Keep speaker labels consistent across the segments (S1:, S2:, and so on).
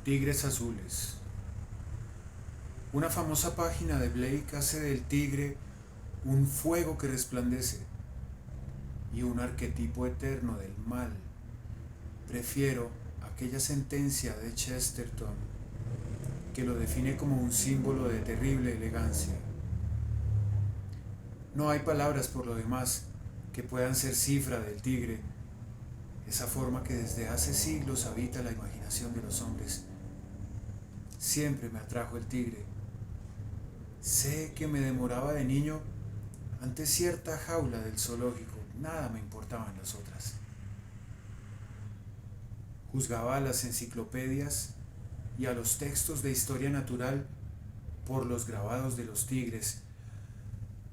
S1: Tigres azules. Una famosa página de Blake hace del tigre un fuego que resplandece y un arquetipo eterno del mal. Prefiero aquella sentencia de Chesterton que lo define como un símbolo de terrible elegancia. No hay palabras por lo demás que puedan ser cifra del tigre, esa forma que desde hace siglos habita la imaginación de los hombres. Siempre me atrajo el tigre. Sé que me demoraba de niño ante cierta jaula del zoológico, nada me importaban las otras. Juzgaba a las enciclopedias y a los textos de historia natural por los grabados de los tigres.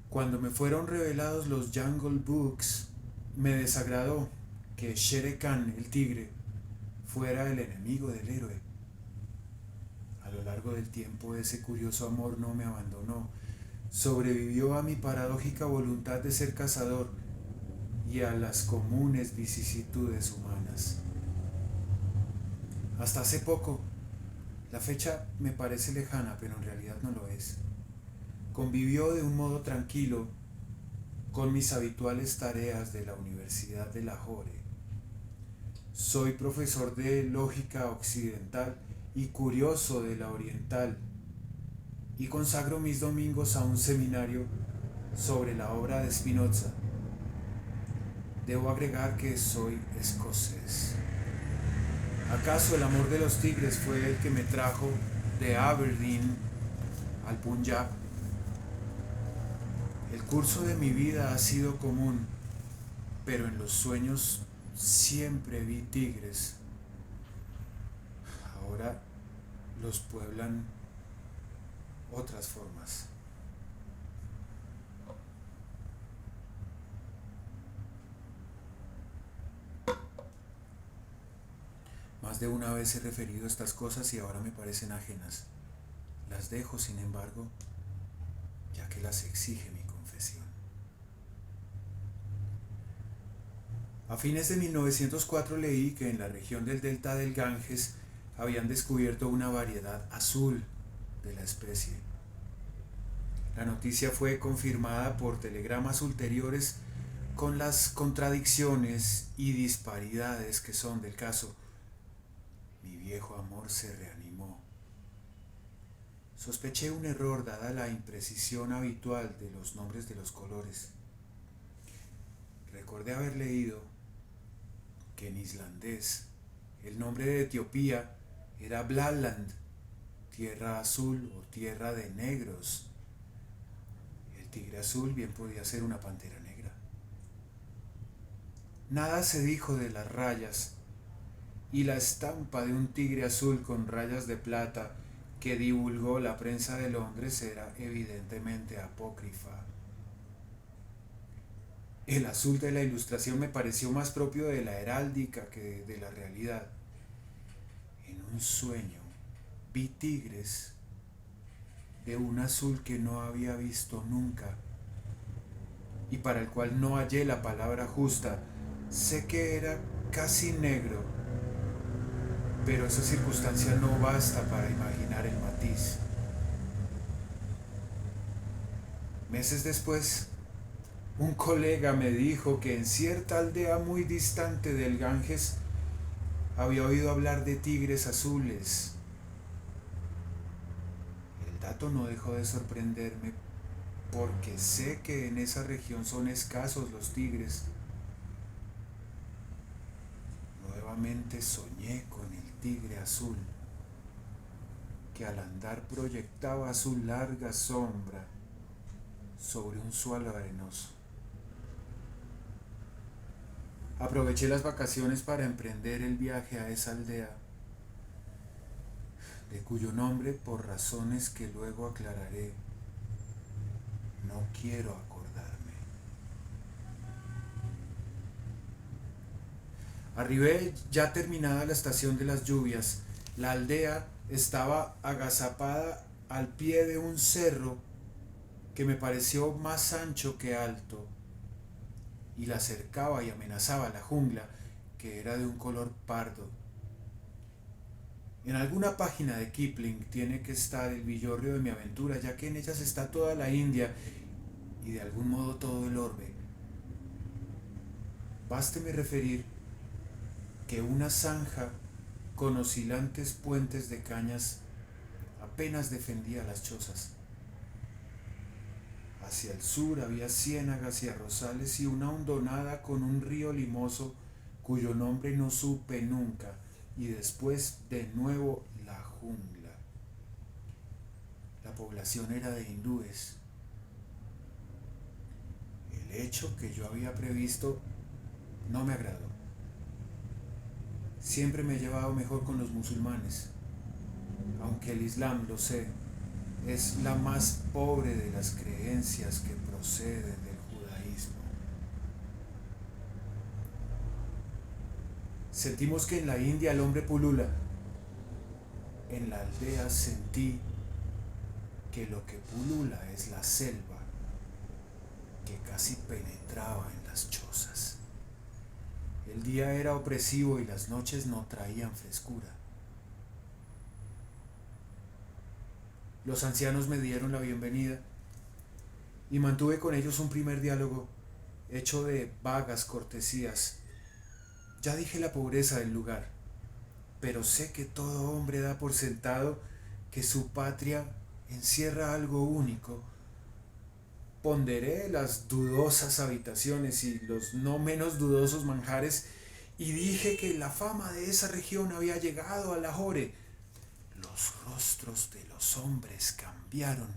S1: Cuando me fueron revelados los Jungle Books, me desagradó que Shere Khan, el tigre, fuera el enemigo del héroe. A lo largo del tiempo ese curioso amor no me abandonó, sobrevivió a mi paradójica voluntad de ser cazador y a las comunes vicisitudes humanas. Hasta hace poco, la fecha me parece lejana, pero en realidad no lo es. Convivió de un modo tranquilo con mis habituales tareas de la Universidad de Lahore. Soy profesor de lógica occidental y curioso de la oriental, y consagro mis domingos a un seminario sobre la obra de Spinoza. Debo agregar que soy escocés. ¿Acaso el amor de los tigres fue el que me trajo de Aberdeen al Punjab? El curso de mi vida ha sido común, pero en los sueños siempre vi tigres. Ahora los pueblan otras formas. Más de una vez he referido estas cosas y ahora me parecen ajenas. Las dejo, sin embargo, ya que las exige mi confesión. A fines de 1904 leí que en la región del delta del Ganges habían descubierto una variedad azul de la especie. La noticia fue confirmada por telegramas ulteriores con las contradicciones y disparidades que son del caso. Mi viejo amor se reanimó. Sospeché un error dada la imprecisión habitual de los nombres de los colores. Recordé haber leído que en islandés el nombre de Etiopía era Blaland, tierra azul o tierra de negros. El tigre azul bien podía ser una pantera negra. Nada se dijo de las rayas y la estampa de un tigre azul con rayas de plata que divulgó la prensa de Londres era evidentemente apócrifa. El azul de la ilustración me pareció más propio de la heráldica que de la realidad. En un sueño vi tigres de un azul que no había visto nunca y para el cual no hallé la palabra justa. Sé que era casi negro, pero esa circunstancia no basta para imaginar el matiz. Meses después, un colega me dijo que en cierta aldea muy distante del Ganges había oído hablar de tigres azules. El dato no dejó de sorprenderme porque sé que en esa región son escasos los tigres. Nuevamente soñé con el tigre azul, que al andar proyectaba su larga sombra sobre un suelo arenoso. Aproveché las vacaciones para emprender el viaje a esa aldea, de cuyo nombre, por razones que luego aclararé, no quiero acordarme. Arribé ya terminada la estación de las lluvias. La aldea estaba agazapada al pie de un cerro que me pareció más ancho que alto, y la cercaba y amenazaba la jungla, que era de un color pardo. En alguna página de Kipling tiene que estar el villorrio de mi aventura, ya que en ellas está toda la India y de algún modo todo el orbe. Básteme referir que una zanja con oscilantes puentes de cañas apenas defendía las chozas. Hacia el sur había ciénagas y arrozales y una hondonada con un río limoso cuyo nombre no supe nunca, y después de nuevo la jungla. La población era de hindúes. El hecho que yo había previsto no me agradó. Siempre me he llevado mejor con los musulmanes, aunque el Islam, lo sé, es la más pobre de las creencias que proceden del judaísmo. Sentimos que en la India el hombre pulula. En la aldea sentí que lo que pulula es la selva, que casi penetraba en las chozas. El día era opresivo y las noches no traían frescura. Los ancianos me dieron la bienvenida y mantuve con ellos un primer diálogo hecho de vagas cortesías. Ya dije la pobreza del lugar, pero sé que todo hombre da por sentado que su patria encierra algo único. Ponderé las dudosas habitaciones y los no menos dudosos manjares y dije que la fama de esa región había llegado a Lahore. Los rostros de los hombres cambiaron.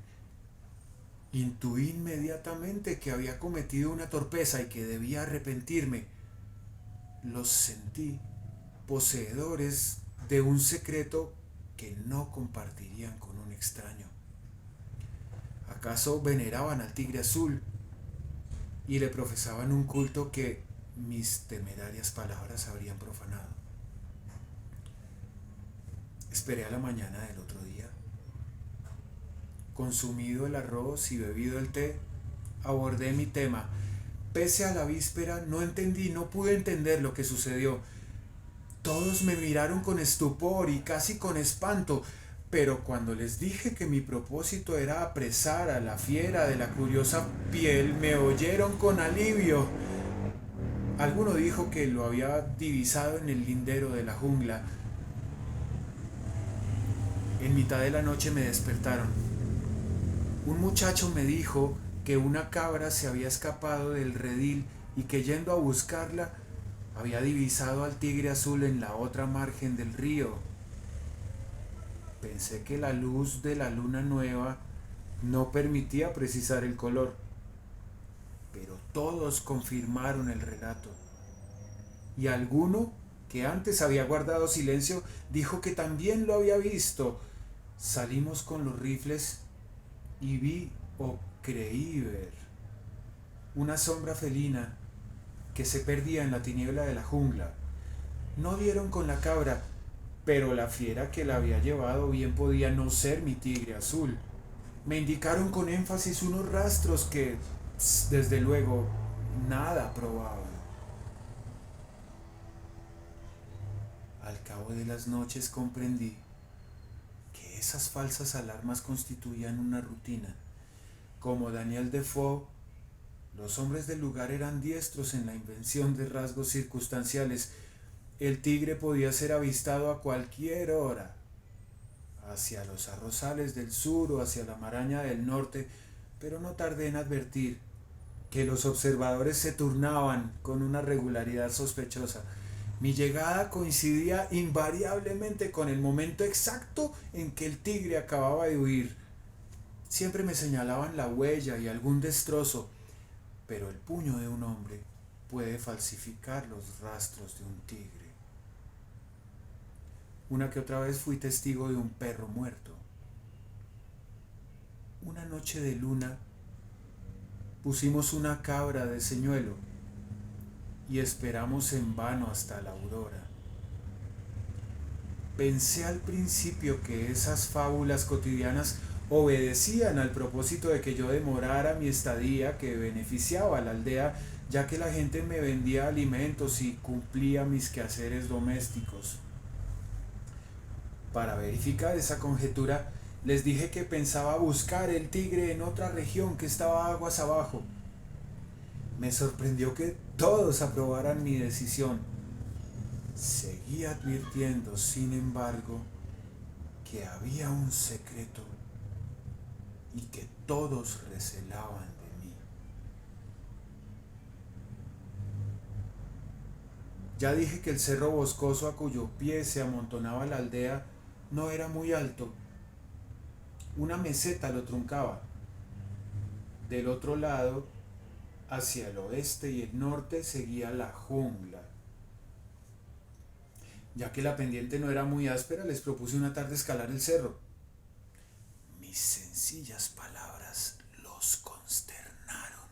S1: Intuí inmediatamente que había cometido una torpeza y que debía arrepentirme. Los sentí poseedores de un secreto que no compartirían con un extraño. ¿Acaso veneraban al tigre azul y le profesaban un culto que mis temerarias palabras habrían profanado? Esperé a la mañana del otro día. Consumido el arroz y bebido el té, abordé mi tema. Pese a la víspera, no pude entender lo que sucedió. Todos me miraron con estupor y casi con espanto, pero cuando les dije que mi propósito era apresar a la fiera de la curiosa piel, me oyeron con alivio. Alguno dijo que lo había divisado en el lindero de la jungla. En mitad de la noche me despertaron. Un muchacho me dijo que una cabra se había escapado del redil y que yendo a buscarla había divisado al tigre azul en la otra margen del río. Pensé que la luz de la luna nueva no permitía precisar el color, pero todos confirmaron el relato. Y alguno, que antes había guardado silencio, dijo que también lo había visto. Salimos con los rifles y vi, o creí ver, una sombra felina que se perdía en la tiniebla de la jungla. No dieron con la cabra, pero la fiera que la había llevado bien podía no ser mi tigre azul. Me indicaron con énfasis unos rastros que, desde luego, nada probaban. Al cabo de las noches comprendí que esas falsas alarmas constituían una rutina. Como Daniel Defoe, los hombres del lugar eran diestros en la invención de rasgos circunstanciales. El tigre podía ser avistado a cualquier hora, hacia los arrozales del sur o hacia la maraña del norte, pero no tardé en advertir que los observadores se turnaban con una regularidad sospechosa. Mi llegada coincidía invariablemente con el momento exacto en que el tigre acababa de huir. Siempre me señalaban la huella y algún destrozo, pero el puño de un hombre puede falsificar los rastros de un tigre. Una que otra vez fui testigo de un perro muerto. Una noche de luna pusimos una cabra de señuelo y esperamos en vano hasta la aurora. Pensé al principio que esas fábulas cotidianas obedecían al propósito de que yo demorara mi estadía, que beneficiaba a la aldea, ya que la gente me vendía alimentos y cumplía mis quehaceres domésticos. Para verificar esa conjetura, les dije que pensaba buscar el tigre en otra región que estaba aguas abajo. Me sorprendió que todos aprobaran mi decisión. Seguí advirtiendo, sin embargo, que había un secreto y que todos recelaban de mí. Ya dije que el cerro boscoso a cuyo pie se amontonaba la aldea no era muy alto. Una meseta lo truncaba. Del otro lado, hacia el oeste y el norte, seguía la jungla. Ya que la pendiente no era muy áspera, les propuse una tarde escalar el cerro. Mis sencillas palabras los consternaron.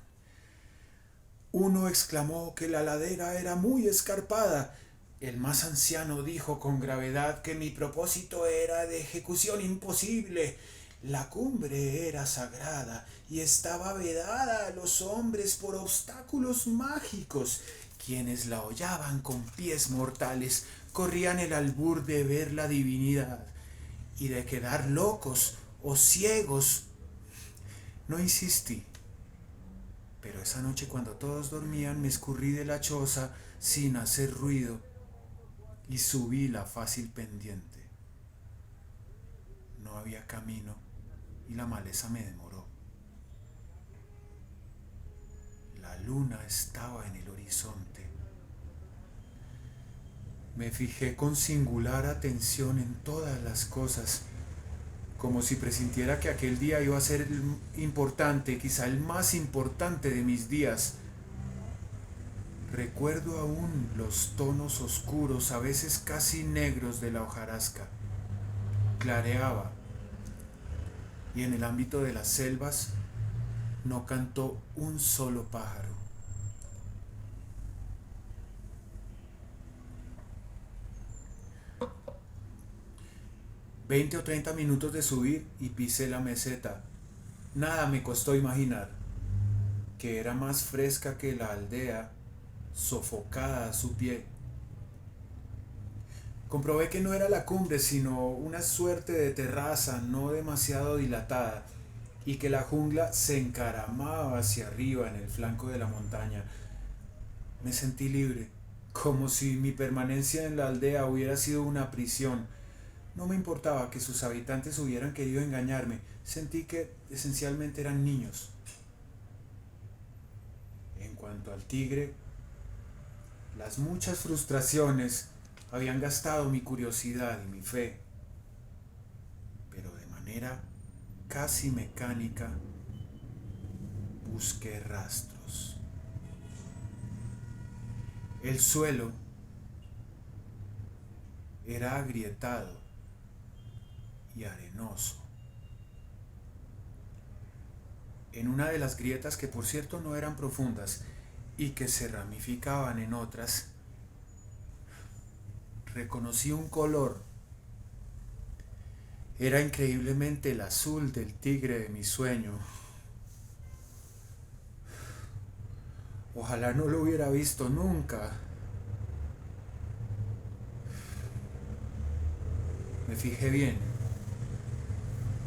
S1: Uno exclamó que la ladera era muy escarpada. El más anciano dijo con gravedad que mi propósito era de ejecución imposible. La cumbre era sagrada y estaba vedada a los hombres por obstáculos mágicos. Quienes la hollaban con pies mortales corrían el albur de ver la divinidad y de quedar locos o ciegos. No insistí, pero esa noche cuando todos dormían me escurrí de la choza sin hacer ruido y subí la fácil pendiente. No había camino y la maleza me demoró. La luna estaba en el horizonte. Me fijé con singular atención en todas las cosas, como si presintiera que aquel día iba a ser importante, quizá el más importante de mis días. Recuerdo aún los tonos oscuros, a veces casi negros, de la hojarasca. Clareaba, y en el ámbito de las selvas no cantó un solo pájaro. 20 o 30 minutos de subir y pisé la meseta. Nada me costó imaginar que era más fresca que la aldea, sofocada a su pie. Comprobé que no era la cumbre, sino una suerte de terraza no demasiado dilatada, y que la jungla se encaramaba hacia arriba en el flanco de la montaña. Me sentí libre, como si mi permanencia en la aldea hubiera sido una prisión. No me importaba que sus habitantes hubieran querido engañarme, sentí que esencialmente eran niños. En cuanto al tigre, las muchas frustraciones habían gastado mi curiosidad y mi fe, pero de manera casi mecánica busqué rastros. El suelo era agrietado y arenoso. En una de las grietas, que por cierto no eran profundas y que se ramificaban en otras, reconocí un color. Era increíblemente el azul del tigre de mi sueño. Ojalá no lo hubiera visto nunca. Me fijé bien.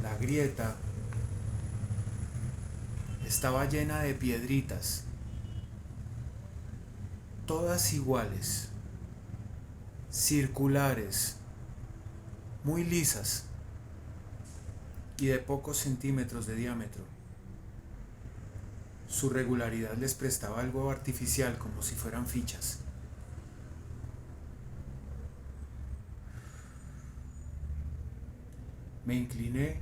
S1: La grieta estaba llena de piedritas, todas iguales, circulares, muy lisas y de pocos centímetros de diámetro. Su regularidad les prestaba algo artificial, como si fueran fichas. Me incliné,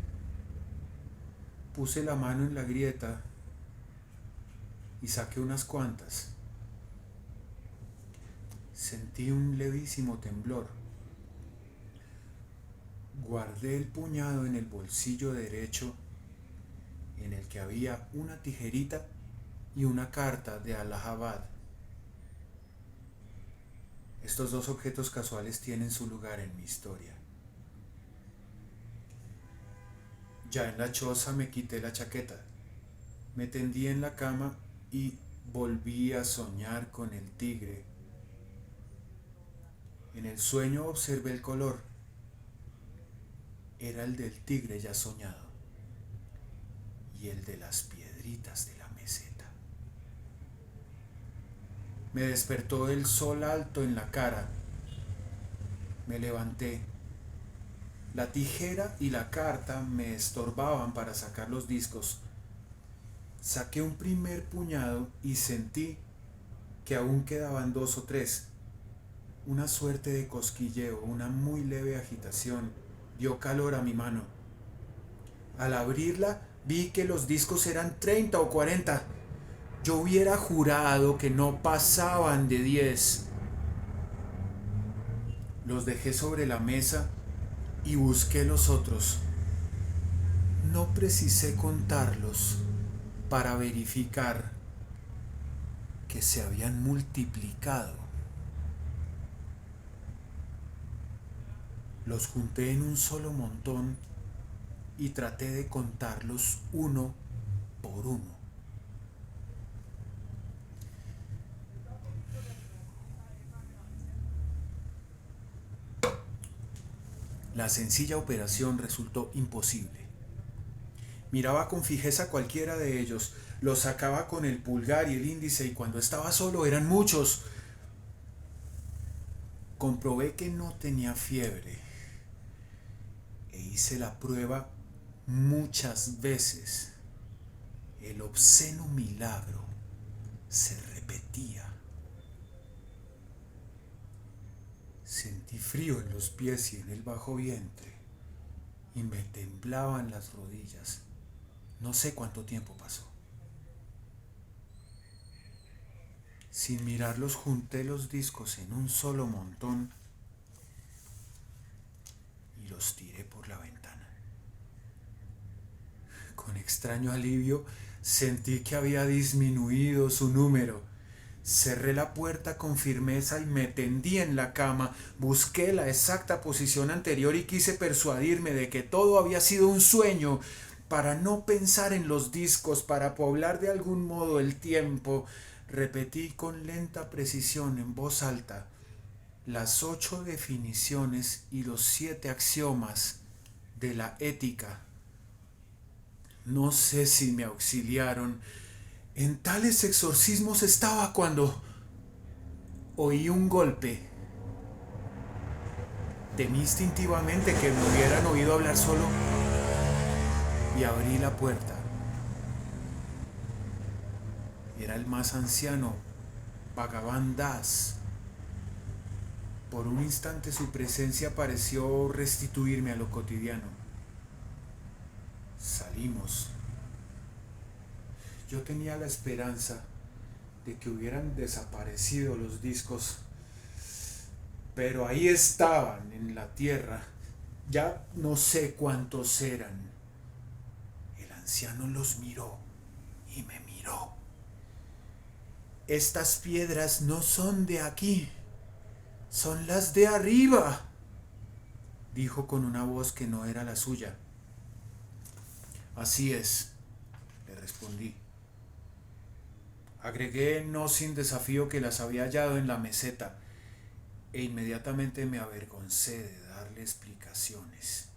S1: puse la mano en la grieta y saqué unas cuantas. Sentí un levísimo temblor. Guardé el puñado en el bolsillo derecho, en el que había una tijerita y una carta de Allahabad. Estos dos objetos casuales tienen su lugar en mi historia. Ya en la choza me quité la chaqueta, me tendí en la cama y volví a soñar con el tigre. En el sueño observé el color. era el del tigre ya soñado y el de las piedritas de la meseta. Me despertó el sol alto en la cara. Me levanté. La tijera y la carta me estorbaban para sacar los discos. Saqué un primer puñado y sentí que aún quedaban 2 o 3. Una suerte de cosquilleo, una muy leve agitación, dio calor a mi mano. Al abrirla vi que los discos eran 30 o 40. Yo hubiera jurado que no pasaban de 10. Los dejé sobre la mesa y busqué los otros. No precisé contarlos para verificar que se habían multiplicado. Los junté en un solo montón y traté de contarlos uno por uno. La sencilla operación resultó imposible. Miraba con fijeza cualquiera de ellos, los sacaba con el pulgar y el índice y cuando estaba solo eran muchos. Comprobé que no tenía fiebre e hice la prueba muchas veces. El obsceno milagro se repetía. Sentí frío en los pies y en el bajo vientre y me temblaban las rodillas. No sé cuánto tiempo pasó. Sin mirarlos junté los discos en un solo montón y los tiré por la ventana. Con extraño alivio sentí que había disminuido su número. Cerré la puerta con firmeza y me tendí en la cama. Busqué la exacta posición anterior y quise persuadirme de que todo había sido un sueño para no pensar en los discos, para poblar de algún modo el tiempo. Repetí con lenta precisión en voz alta las 8 definiciones y los 7 axiomas de la ética. No sé si me auxiliaron. En tales exorcismos estaba cuando oí un golpe. Temí instintivamente que me hubieran oído hablar solo y abrí la puerta. Era el más anciano, Bhagavan Das. Por un instante su presencia pareció restituirme a lo cotidiano. Salimos. Yo tenía la esperanza de que hubieran desaparecido los discos, pero ahí estaban en la tierra. Ya no sé cuántos eran. El anciano los miró y me miró. Estas piedras no son de aquí, son las de arriba, dijo con una voz que no era la suya. Así es, le respondí. Agregué no sin desafío que las había hallado en la meseta e inmediatamente me avergoncé de darle explicaciones.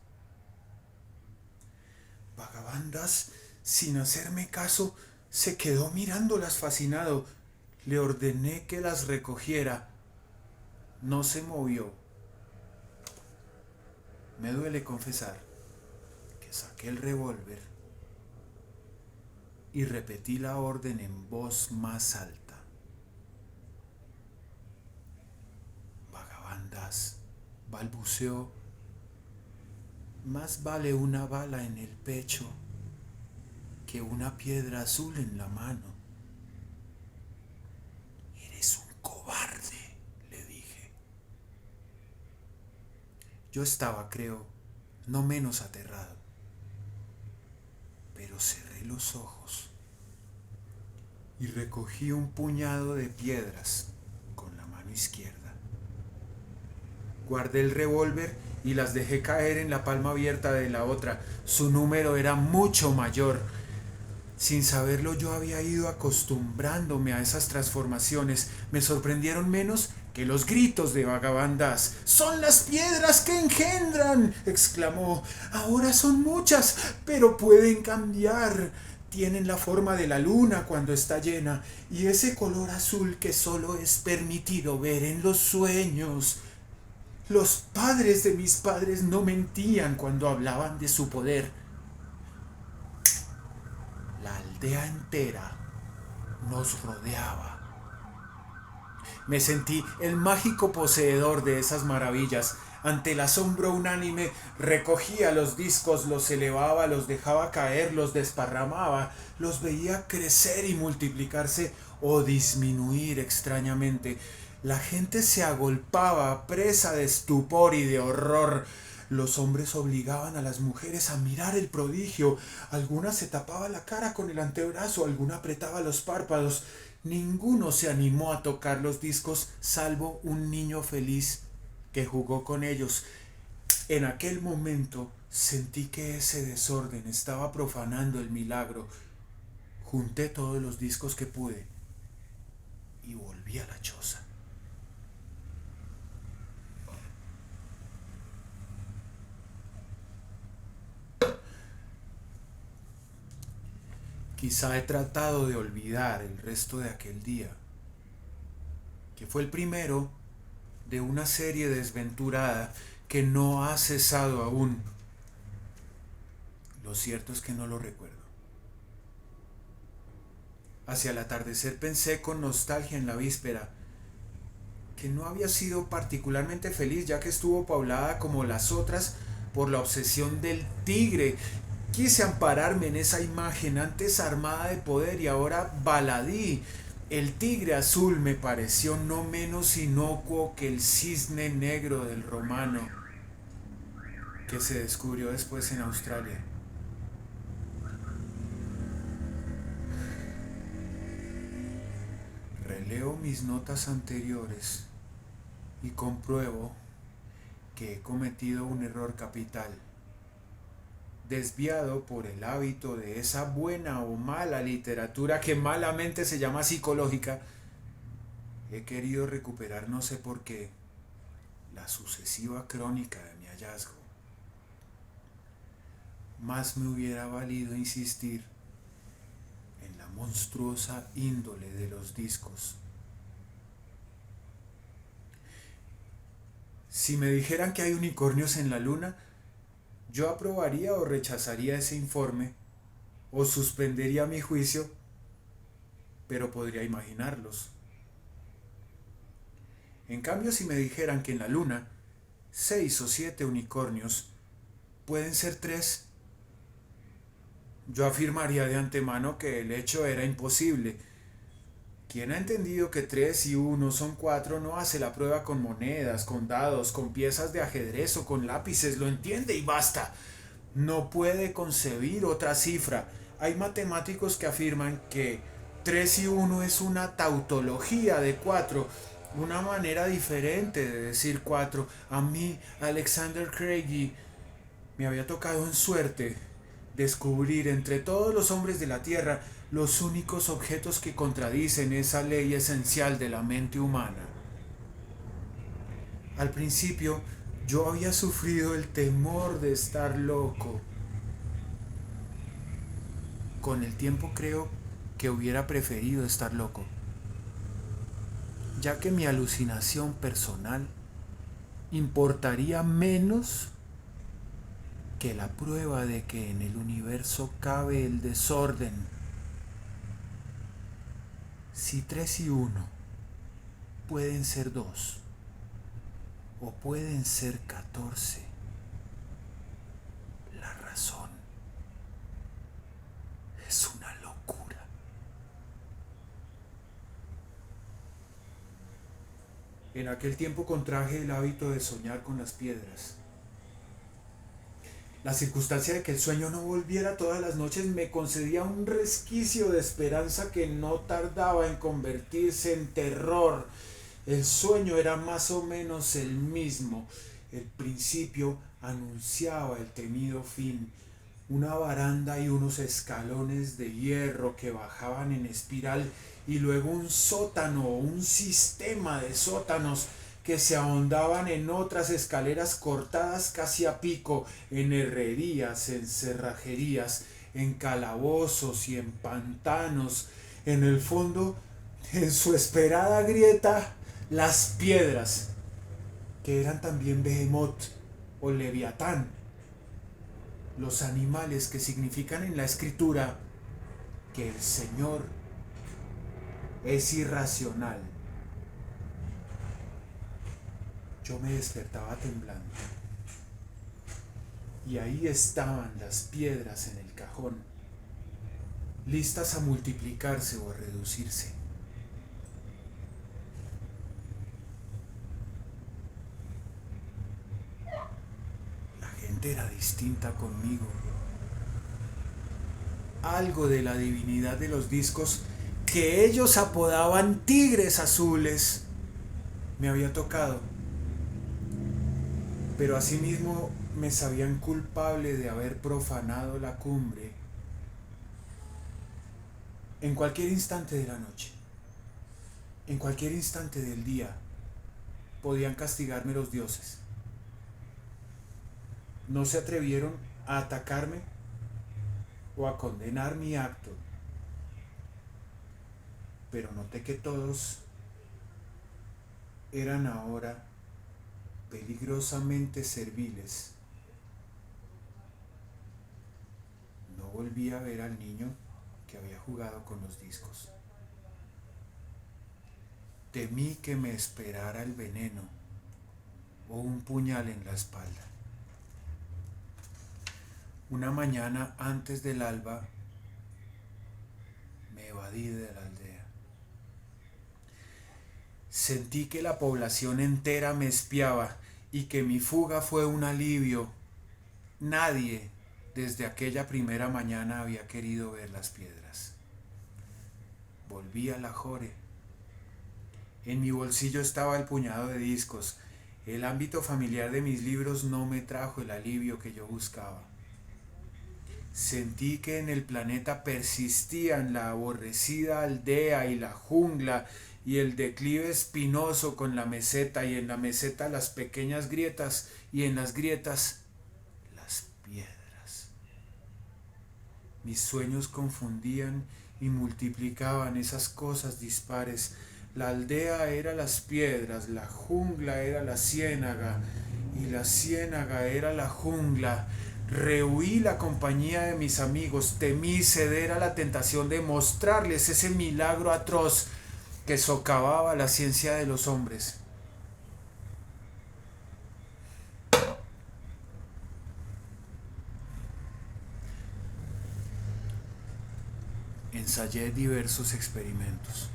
S1: Bhagavan Das, sin hacerme caso, se quedó mirándolas fascinado. Le ordené que las recogiera. No se movió. Me duele confesar que saqué el revólver y repetí la orden en voz más alta. Bhagavan Das balbuceó: más vale una bala en el pecho que una piedra azul en la mano. Eres un cobarde, le dije. Yo estaba, creo, no menos aterrado, pero cerré los ojos y recogí un puñado de piedras con la mano izquierda. Guardé el revólver y las dejé caer en la palma abierta de la otra. Su número era mucho mayor. Sin saberlo, yo había ido acostumbrándome a esas transformaciones. Me sorprendieron menos que los gritos de vagabandás. «¡Son las piedras que engendran!», exclamó. «Ahora son muchas, pero pueden cambiar. Tienen la forma de la luna cuando está llena y ese color azul que solo es permitido ver en los sueños. Los padres de mis padres no mentían cuando hablaban de su poder». La aldea entera nos rodeaba. Me sentí el mágico poseedor de esas maravillas. Ante el asombro unánime, recogía los discos, los elevaba, los dejaba caer, los desparramaba, los veía crecer y multiplicarse o disminuir extrañamente. La gente se agolpaba, presa de estupor y de horror. Los hombres obligaban a las mujeres a mirar el prodigio. Alguna se tapaba la cara con el antebrazo, alguna apretaba los párpados. Ninguno se animó a tocar los discos salvo un niño feliz que jugó con ellos. En aquel momento sentí que ese desorden estaba profanando el milagro. Junté todos los discos que pude y volví a la choza. Quizá he tratado de olvidar el resto de aquel día, que fue el primero de una serie desventurada que no ha cesado aún. Lo cierto es que no lo recuerdo. Hacia el atardecer pensé con nostalgia en la víspera que no había sido particularmente feliz, ya que estuvo poblada como las otras por la obsesión del tigre. Quise ampararme en esa imagen, antes armada de poder y ahora baladí. El tigre azul me pareció no menos inocuo que el cisne negro del romano, que se descubrió después en Australia. Releo mis notas anteriores y compruebo que he cometido un error capital. Desviado por el hábito de esa buena o mala literatura que malamente se llama psicológica, he querido recuperar, no sé por qué, la sucesiva crónica de mi hallazgo. Más me hubiera valido insistir en la monstruosa índole de los discos. Si me dijeran que hay unicornios en la luna, yo aprobaría o rechazaría ese informe, o suspendería mi juicio, pero podría imaginarlos. En cambio, si me dijeran que en la luna 6 o 7 unicornios pueden ser 3, yo afirmaría de antemano que el hecho era imposible. Quien ha entendido que 3 y 1 son 4 no hace la prueba con monedas, con dados, con piezas de ajedrez o con lápices, lo entiende y basta. No puede concebir otra cifra. Hay matemáticos que afirman que 3 y 1 es una tautología de 4, una manera diferente de decir 4. A mí, Alexander Craigie, me había tocado en suerte descubrir entre todos los hombres de la Tierra los únicos objetos que contradicen esa ley esencial de la mente humana. Al principio yo había sufrido el temor de estar loco. Con el tiempo creo que hubiera preferido estar loco, ya que mi alucinación personal importaría menos que la prueba de que en el universo cabe el desorden. Si 3 y 1 pueden ser 2 o pueden ser 14, la razón es una locura. En aquel tiempo contraje el hábito de soñar con las piedras. La circunstancia de que el sueño no volviera todas las noches me concedía un resquicio de esperanza que no tardaba en convertirse en terror. El sueño era más o menos el mismo. El principio anunciaba el temido fin. Una baranda y unos escalones de hierro que bajaban en espiral y luego un sótano, un sistema de sótanos que se ahondaban en otras escaleras cortadas casi a pico, en herrerías, en cerrajerías, en calabozos y en pantanos. En el fondo, en su esperada grieta, las piedras, que eran también Behemoth o Leviatán, los animales que significan en la escritura que el Señor es irracional. Yo me despertaba temblando y ahí estaban las piedras en el cajón, listas a multiplicarse o a reducirse. La gente era distinta conmigo. Algo de la divinidad de los discos que ellos apodaban tigres azules me había tocado, pero asimismo me sabían culpable de haber profanado la cumbre. En cualquier instante de la noche, en cualquier instante del día, podían castigarme los dioses. No se atrevieron a atacarme o a condenar mi acto, pero noté que todos eran ahora peligrosamente serviles. No volví a ver al niño que había jugado con los discos. Temí que me esperara el veneno o un puñal en la espalda. Una mañana antes del alba me evadí de la aldea. Sentí que la población entera me espiaba y que mi fuga fue un alivio. Nadie desde aquella primera mañana había querido ver las piedras. Volví a Lahore. En mi bolsillo estaba el puñado de discos. El ámbito familiar de mis libros no me trajo el alivio que yo buscaba. Sentí que en el planeta persistían la aborrecida aldea y la jungla y el declive espinoso con la meseta, y en la meseta las pequeñas grietas, y en las grietas las piedras. Mis sueños confundían y multiplicaban esas cosas dispares. La aldea era las piedras, la jungla era la ciénaga y la ciénaga era la jungla. Rehuí la compañía de mis amigos, temí ceder a la tentación de mostrarles ese milagro atroz que socavaba la ciencia de los hombres. Ensayé diversos experimentos.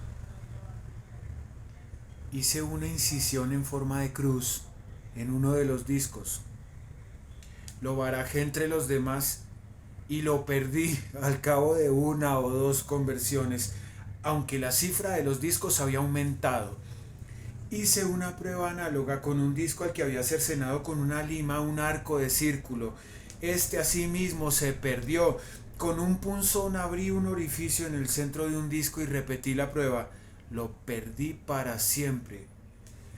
S1: Hice una incisión en forma de cruz en uno de los discos. Lo barajé entre los demás y lo perdí al cabo de una o dos conversiones, aunque la cifra de los discos había aumentado. Hice una prueba análoga con un disco al que había cercenado con una lima un arco de círculo. Este asimismo se perdió. Con un punzón abrí un orificio en el centro de un disco y repetí la prueba. Lo perdí para siempre.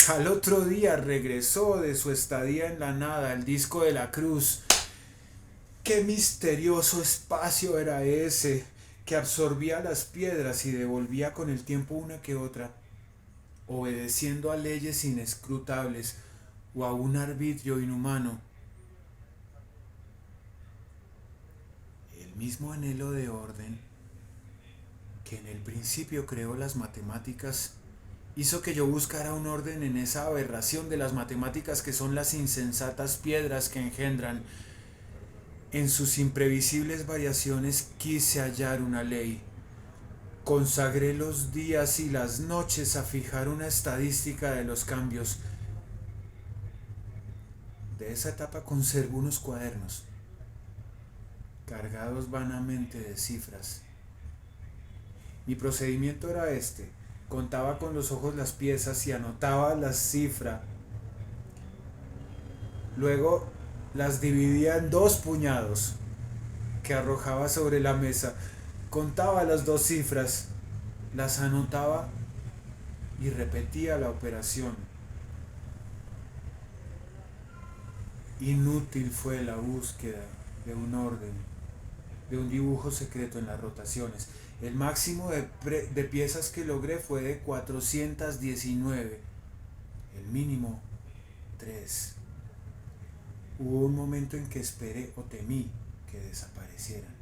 S1: Al otro día regresó de su estadía en la nada el disco de la cruz. Qué misterioso espacio era ese, que absorbía las piedras y devolvía con el tiempo una que otra, obedeciendo a leyes inescrutables o a un arbitrio inhumano. El mismo anhelo de orden que en el principio creó las matemáticas hizo que yo buscara un orden en esa aberración de las matemáticas que son las insensatas piedras que engendran. En sus imprevisibles variaciones quise hallar una ley. Consagré los días y las noches a fijar una estadística de los cambios. De esa etapa conservo unos cuadernos, cargados vanamente de cifras. Mi procedimiento era este: contaba con los ojos las piezas y anotaba la cifra. Luego las dividía en 2 puñados que arrojaba sobre la mesa. Contaba las 2 cifras Las anotaba y repetía la operación. Inútil fue la búsqueda de un orden, de un dibujo secreto en las rotaciones. El máximo de piezas que logré fue de 419, el mínimo 3. Hubo un momento en que esperé o temí que desaparecieran.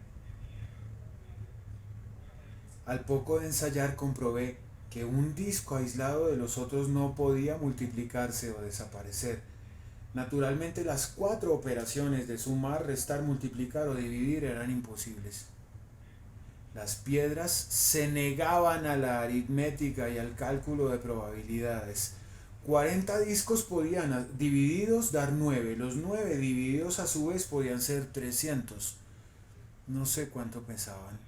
S1: Al poco de ensayar comprobé que un disco aislado de los otros no podía multiplicarse o desaparecer. Naturalmente las 4 operaciones de sumar, restar, multiplicar o dividir eran imposibles. Las piedras se negaban a la aritmética y al cálculo de probabilidades. 40 discos podían divididos dar 9. Los 9 divididos a su vez podían ser 300. No sé cuánto pesaban.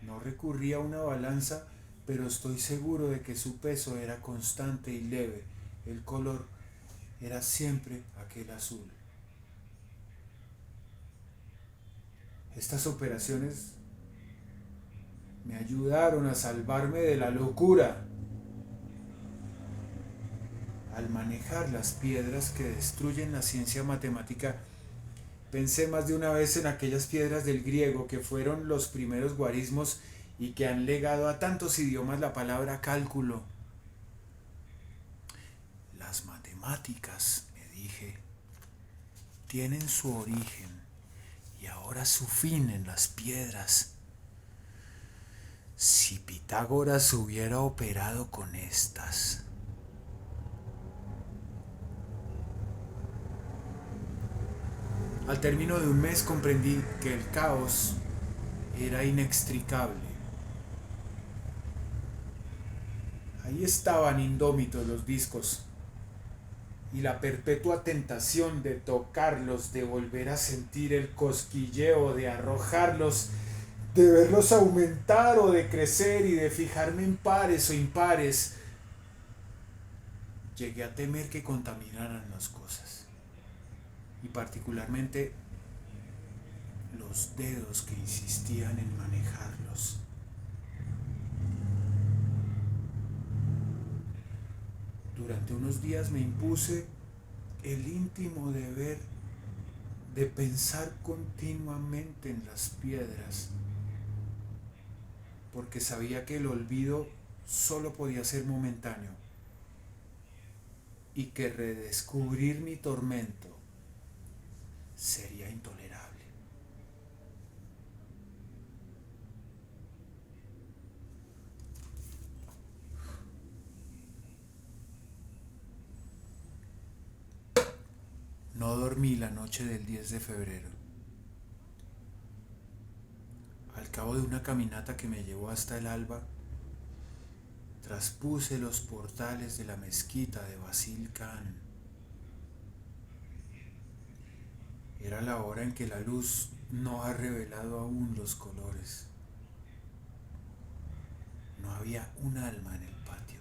S1: No recurrí a una balanza, pero estoy seguro de que su peso era constante y leve. El color era siempre aquel azul. Estas operaciones me ayudaron a salvarme de la locura. Al manejar las piedras que destruyen la ciencia matemática, pensé más de una vez en aquellas piedras del griego que fueron los primeros guarismos y que han legado a tantos idiomas la palabra cálculo. Las matemáticas, me dije, tienen su origen y ahora su fin en las piedras. Si Pitágoras hubiera operado con estas. Al término de un mes comprendí que el caos era inextricable. Ahí estaban indómitos los discos y la perpetua tentación de tocarlos, de volver a sentir el cosquilleo, de arrojarlos, de verlos aumentar o de crecer y de fijarme en pares o impares. Llegué a temer que contaminaran las cosas y particularmente los dedos que insistían en manejarlos. Durante unos días me impuse el íntimo deber de pensar continuamente en las piedras, porque sabía que el olvido solo podía ser momentáneo y que redescubrir mi tormento sería intolerable. No dormí la noche del 10 de febrero. Al cabo de una caminata que me llevó hasta el alba, traspuse los portales de la mezquita de Basil Khan. Era la hora en que la luz no ha revelado aún los colores. No había un alma en el patio.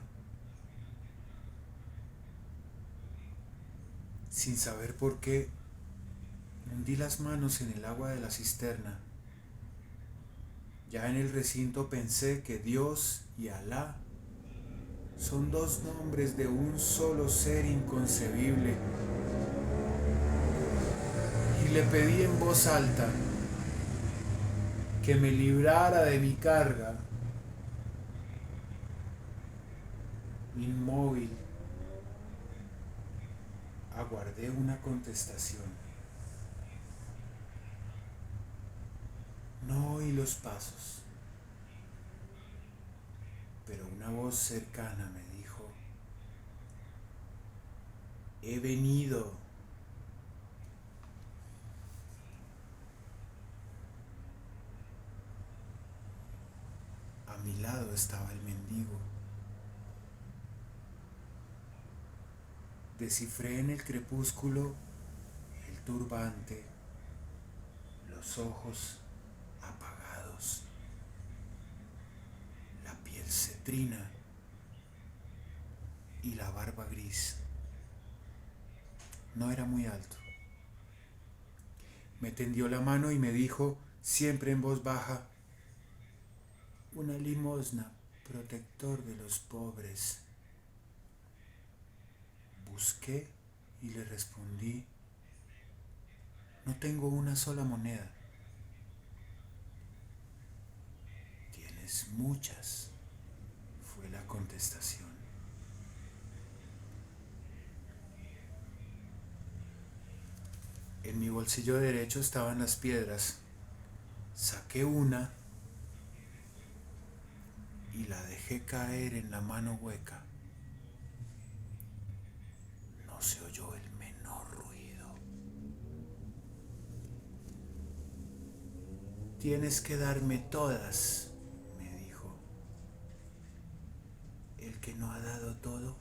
S1: Sin saber por qué, hundí las manos en el agua de la cisterna. Ya en el recinto pensé que Dios y Alá son 2 nombres de un solo ser inconcebible. Y le pedí en voz alta que me librara de mi carga. Inmóvil, aguardé una contestación. No oí los pasos, pero una voz cercana me dijo: he venido. A mi lado estaba el mendigo. Descifré en el crepúsculo el turbante, los ojos apagados, la piel cetrina y la barba gris. No era muy alto. Me tendió la mano y me dijo, siempre en voz baja: una limosna, protector de los pobres. Busqué y le respondí, no tengo una sola moneda. Tienes muchas, fue la contestación. En mi bolsillo derecho estaban las piedras. Saqué una y la dejé caer en la mano hueca. No se oyó el menor ruido. Tienes que darme todas, me dijo. El que no ha dado todo,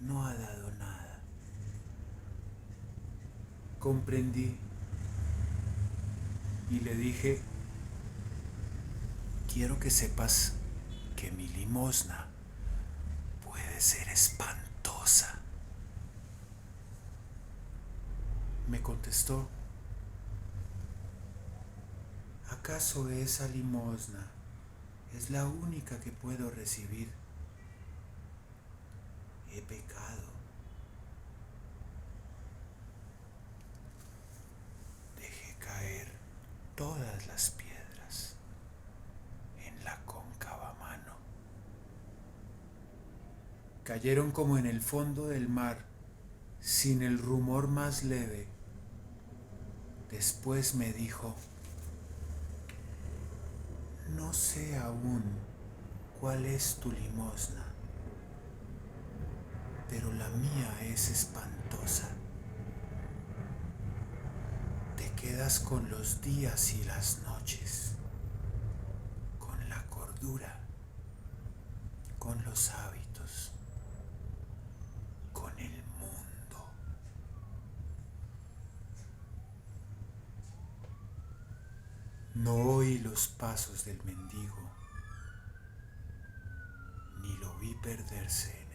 S1: no ha dado nada. Comprendí y le dije, quiero que sepas que mi limosna puede ser espantosa. Me contestó, ¿acaso esa limosna es la única que puedo recibir? He pecado. Dejé caer todas las piedras en la cóncava mano. Cayeron como en el fondo del mar, sin el rumor más leve. Después me dijo, no sé aún cuál es tu limosna, pero la mía es espantosa. Te quedas con los días y las noches, con la cordura, con los hábitos, con el mundo. No oí los pasos del mendigo, ni lo vi perderse